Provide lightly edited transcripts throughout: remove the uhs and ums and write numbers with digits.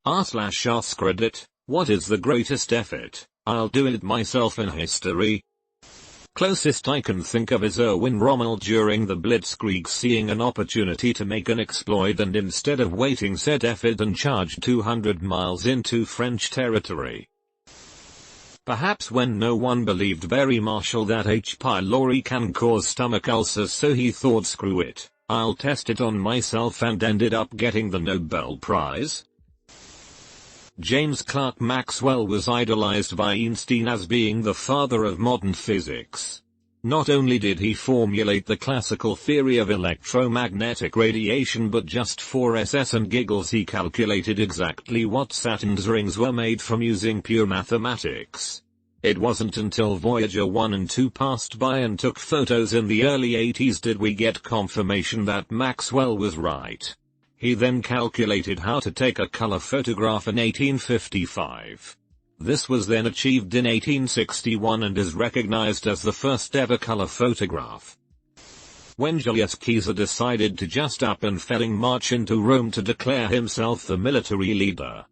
r/AskReddit, what is the greatest effort, I'll do it myself in history? Closest I can think of is Erwin Rommel during the Blitzkrieg seeing an opportunity to make an exploit and instead of waiting set effort and charged 200 miles into French territory. Perhaps when no one believed Barry Marshall that H. pylori can cause stomach ulcers, so he thought, screw it, I'll test it on myself, and ended up getting the Nobel Prize. James Clerk Maxwell was idolized by Einstein as being the father of modern physics. Not only did he formulate the classical theory of electromagnetic radiation, but just for SS and giggles he calculated exactly what Saturn's rings were made from using pure mathematics. It wasn't until Voyager 1 and 2 passed by and took photos in the early 80s did we get confirmation that Maxwell was right. He then calculated how to take a color photograph in 1855. This was then achieved in 1861 and is recognized as the first ever color photograph. When Julius Caesar decided to just up and felling march into Rome to declare himself the military leader,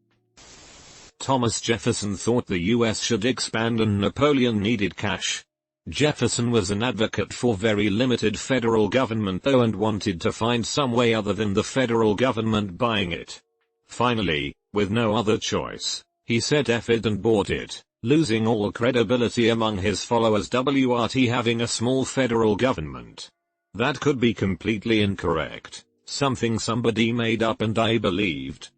Thomas Jefferson thought the US should expand and Napoleon needed cash. Jefferson was an advocate for very limited federal government though and wanted to find some way other than the federal government buying it. Finally, with no other choice, he said F it and bought it, losing all credibility among his followers. WRT having a small federal government. That could be completely incorrect, something somebody made up and I believed.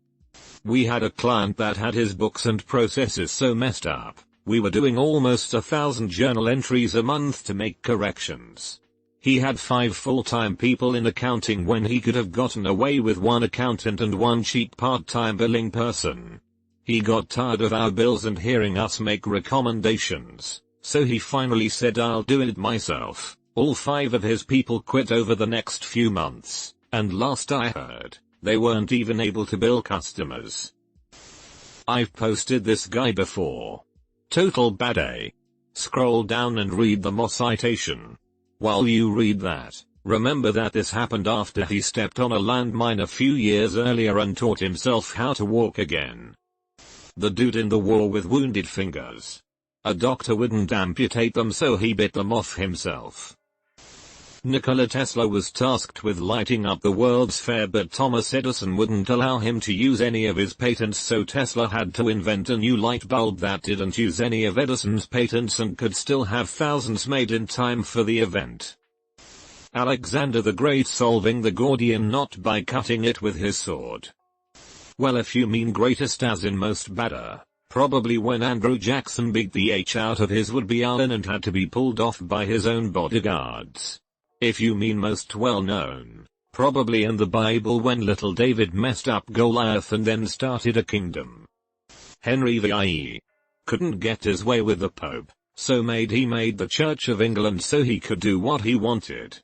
We had a client that had his books and processes so messed up. We were doing almost 1,000 journal entries a month to make corrections. He had 5 full-time people in accounting when he could have gotten away with 1 accountant and 1 cheap part-time billing person. He got tired of our bills and hearing us make recommendations, so he finally said I'll do it myself. All 5 of his people quit over the next few months, and last I heard, they weren't even able to bill customers. I've posted this guy before. Total bad A. Scroll down and read the Moss citation. While you read that, remember that this happened after he stepped on a landmine a few years earlier and taught himself how to walk again. The dude in the war with wounded fingers. A doctor wouldn't amputate them, so he bit them off himself. Nikola Tesla was tasked with lighting up the World's Fair, but Thomas Edison wouldn't allow him to use any of his patents, so Tesla had to invent a new light bulb that didn't use any of Edison's patents and could still have thousands made in time for the event. Alexander the Great solving the Gordian knot by cutting it with his sword. Well, if you mean greatest as in most better, probably when Andrew Jackson beat the H out of his would-be Allen and had to be pulled off by his own bodyguards. If you mean most well known, probably in the Bible when little David messed up Goliath and then started a kingdom. Henry VIII couldn't get his way with the Pope, so he made the Church of England so he could do what he wanted.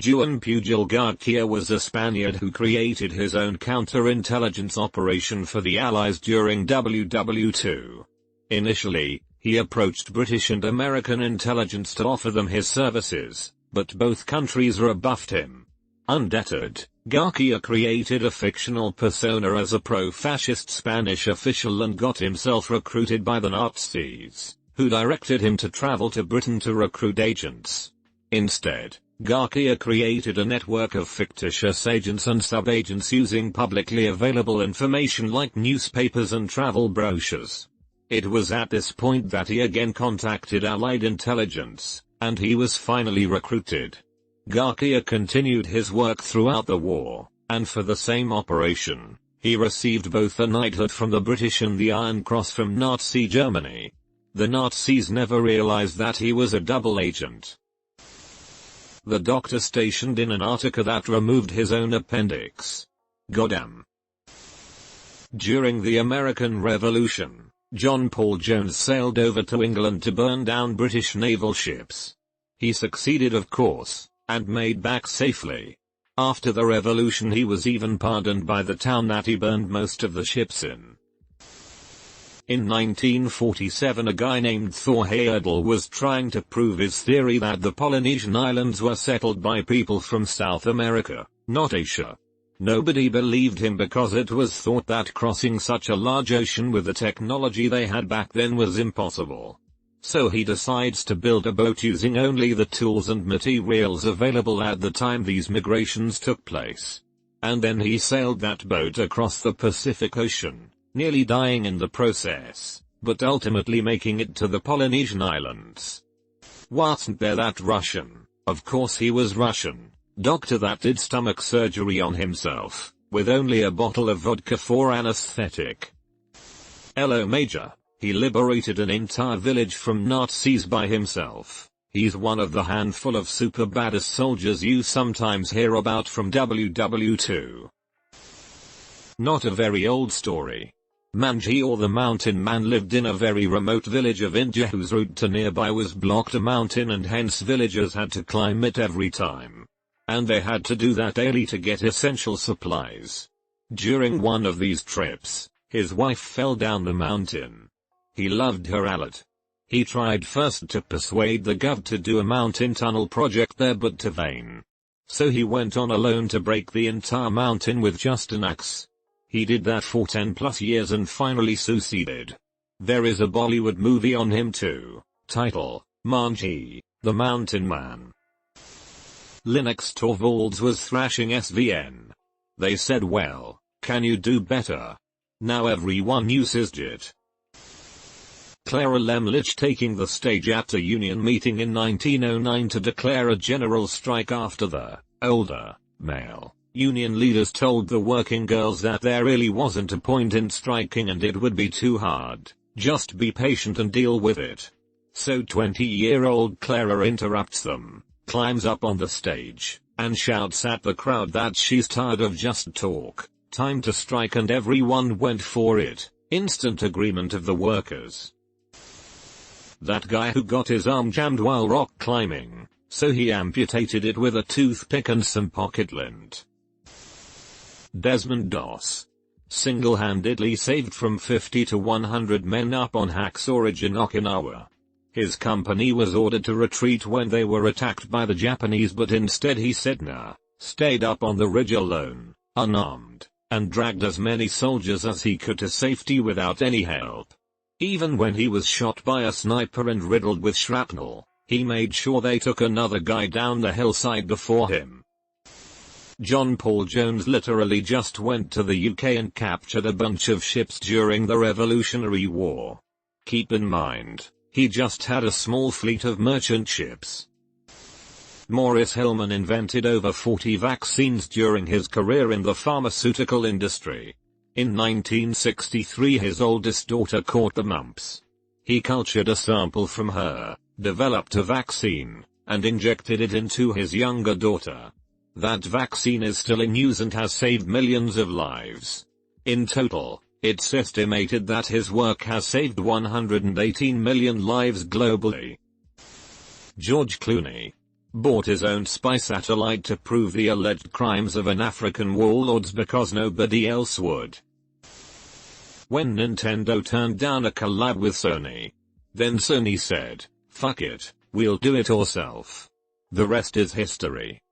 Juan Pujol Garcia was a Spaniard who created his own counterintelligence operation for the Allies during WW2. Initially, he approached British and American intelligence to offer them his services, but both countries rebuffed him. Undeterred, Garcia created a fictional persona as a pro-fascist Spanish official and got himself recruited by the Nazis, who directed him to travel to Britain to recruit agents. Instead, Garcia created a network of fictitious agents and sub-agents using publicly available information like newspapers and travel brochures. It was at this point that he again contacted Allied intelligence, and he was finally recruited. Garcia continued his work throughout the war, and for the same operation, he received both a knighthood from the British and the Iron Cross from Nazi Germany. The Nazis never realized that he was a double agent. The doctor stationed in Antarctica that removed his own appendix. Goddamn. During the American Revolution, John Paul Jones sailed over to England to burn down British naval ships. He succeeded, of course, and made back safely. After the revolution he was even pardoned by the town that he burned most of the ships in. In 1947 a guy named Thor Heyerdahl was trying to prove his theory that the Polynesian islands were settled by people from South America, not Asia. Nobody believed him because it was thought that crossing such a large ocean with the technology they had back then was impossible. So he decides to build a boat using only the tools and materials available at the time these migrations took place. And then he sailed that boat across the Pacific Ocean, nearly dying in the process, but ultimately making it to the Polynesian islands. Wasn't there that Russian? Of course he was Russian. Doctor that did stomach surgery on himself, with only a bottle of vodka for anesthetic. Hello Major. He liberated an entire village from Nazis by himself. He's one of the handful of super badass soldiers you sometimes hear about from WW2. Not a very old story. Manji or the Mountain Man lived in a very remote village of India whose route to nearby was blocked a mountain and hence villagers had to climb it every time. And they had to do that daily to get essential supplies. During one of these trips, his wife fell down the mountain. He loved her a lot. He tried first to persuade the gov to do a mountain tunnel project there but to vain. So he went on alone to break the entire mountain with just an axe. He did that for 10 plus years and finally succeeded. There is a Bollywood movie on him too. Title, Manji, the Mountain Man. Linux Torvalds was thrashing SVN. They said well, can you do better? Now everyone uses JIT. Clara Lemlich taking the stage at a union meeting in 1909 to declare a general strike after the older male union leaders told the working girls that there really wasn't a point in striking and it would be too hard, just be patient and deal with it. So 20-year-old Clara interrupts them, climbs up on the stage, and shouts at the crowd that she's tired of just talk, time to strike, and everyone went for it. Instant agreement of the workers. That guy who got his arm jammed while rock climbing, so he amputated it with a toothpick and some pocket lint. Desmond Doss. Single-handedly saved from 50 to 100 men up on Hacksaw Ridge in Okinawa. His company was ordered to retreat when they were attacked by the Japanese, but instead he said nah, stayed up on the ridge alone, unarmed, and dragged as many soldiers as he could to safety without any help. Even when he was shot by a sniper and riddled with shrapnel, he made sure they took another guy down the hillside before him. John Paul Jones literally just went to the UK and captured a bunch of ships during the Revolutionary War. Keep in mind, he just had a small fleet of merchant ships. Maurice Hillman invented over 40 vaccines during his career in the pharmaceutical industry. In 1963 his oldest daughter caught the mumps. He cultured a sample from her, developed a vaccine, and injected it into his younger daughter. That vaccine is still in use and has saved millions of lives. In total, it's estimated that his work has saved 118 million lives globally. George Clooney bought his own spy satellite to prove the alleged crimes of an African warlords because nobody else would. When Nintendo turned down a collab with Sony, then Sony said, fuck it, we'll do it ourselves. The rest is history.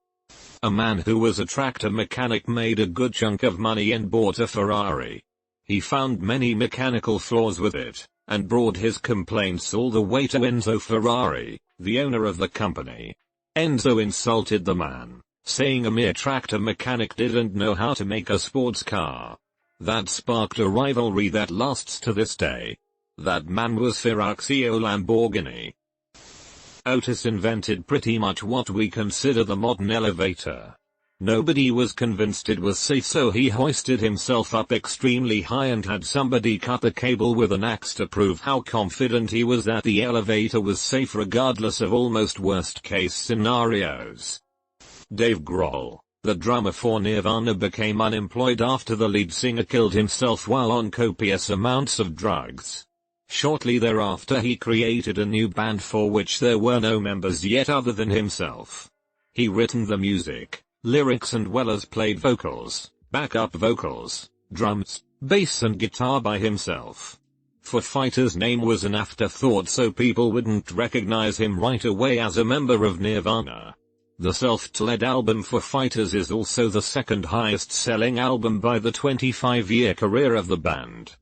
A man who was a tractor mechanic made a good chunk of money and bought a Ferrari. He found many mechanical flaws with it, and brought his complaints all the way to Enzo Ferrari, the owner of the company. Enzo insulted the man, saying a mere tractor mechanic didn't know how to make a sports car. That sparked a rivalry that lasts to this day. That man was Ferruccio Lamborghini. Otis invented pretty much what we consider the modern elevator. Nobody was convinced it was safe, so he hoisted himself up extremely high and had somebody cut the cable with an axe to prove how confident he was that the elevator was safe regardless of almost worst case scenarios. Dave Grohl, the drummer for Nirvana, became unemployed after the lead singer killed himself while on copious amounts of drugs. Shortly thereafter he created a new band for which there were no members yet other than himself. He written the music, lyrics and well as played vocals, backup vocals, drums, bass and guitar by himself. Foo Fighters' name was an afterthought so people wouldn't recognize him right away as a member of Nirvana. The self-titled album Foo Fighters is also the second highest selling album by the 25-year career of the band.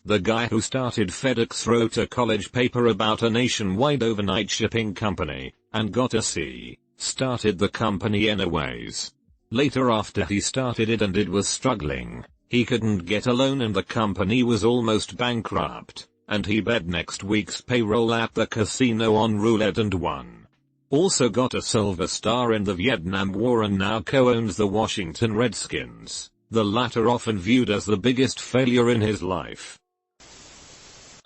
The guy who started FedEx wrote a college paper about a nationwide overnight shipping company, and got a C. Started the company anyways. Later, after he started it and it was struggling, he couldn't get a loan and the company was almost bankrupt, and he bet next week's payroll at the casino on roulette and won. Also got a silver star in the Vietnam War and now co-owns the Washington Redskins, the latter often viewed as the biggest failure in his life.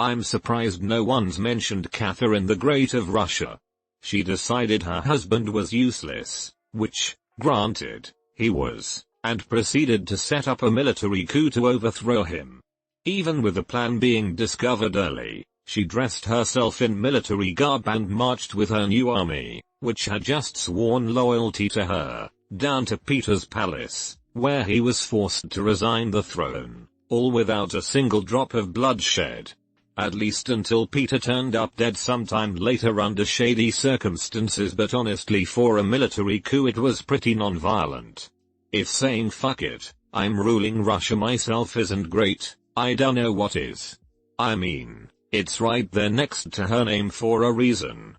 I'm surprised no one's mentioned Catherine the Great of Russia. She decided her husband was useless, which, granted, he was, and proceeded to set up a military coup to overthrow him. Even with the plan being discovered early, she dressed herself in military garb and marched with her new army, which had just sworn loyalty to her, down to Peter's palace, where he was forced to resign the throne, all without a single drop of bloodshed. At least until Peter turned up dead sometime later under shady circumstances, but honestly for a military coup it was pretty non-violent. If saying fuck it, I'm ruling Russia myself isn't great, I don't know what is. I mean, it's right there next to her name for a reason.